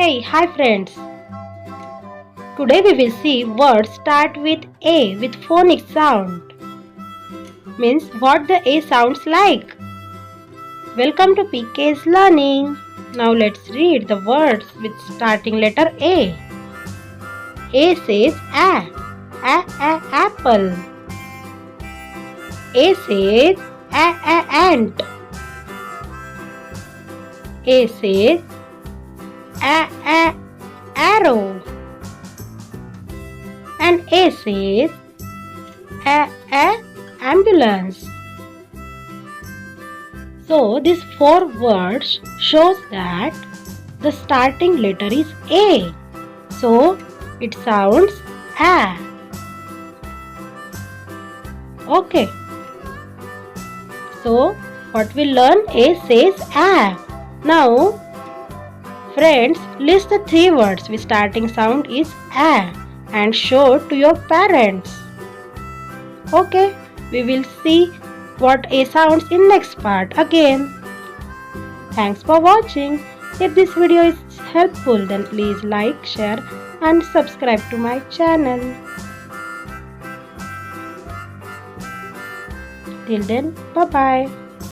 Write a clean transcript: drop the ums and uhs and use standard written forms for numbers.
Hi friends. Today we will see words start with A with phonic sound. Means what the A sounds like. Welcome to PK's Learning. Now let's read the words with starting letter A. A says apple. A says ant. A says arrow. And A says ambulance. So these four words shows that the starting letter is A. So it sounds A. Okay. So what we learn, A says A. Now friends, list the three words with starting sound is A and show to your parents. Okay, we will see what A sounds in next part again. Thanks for watching. If this video is helpful, then please like, share and subscribe to my channel. Till then, bye bye.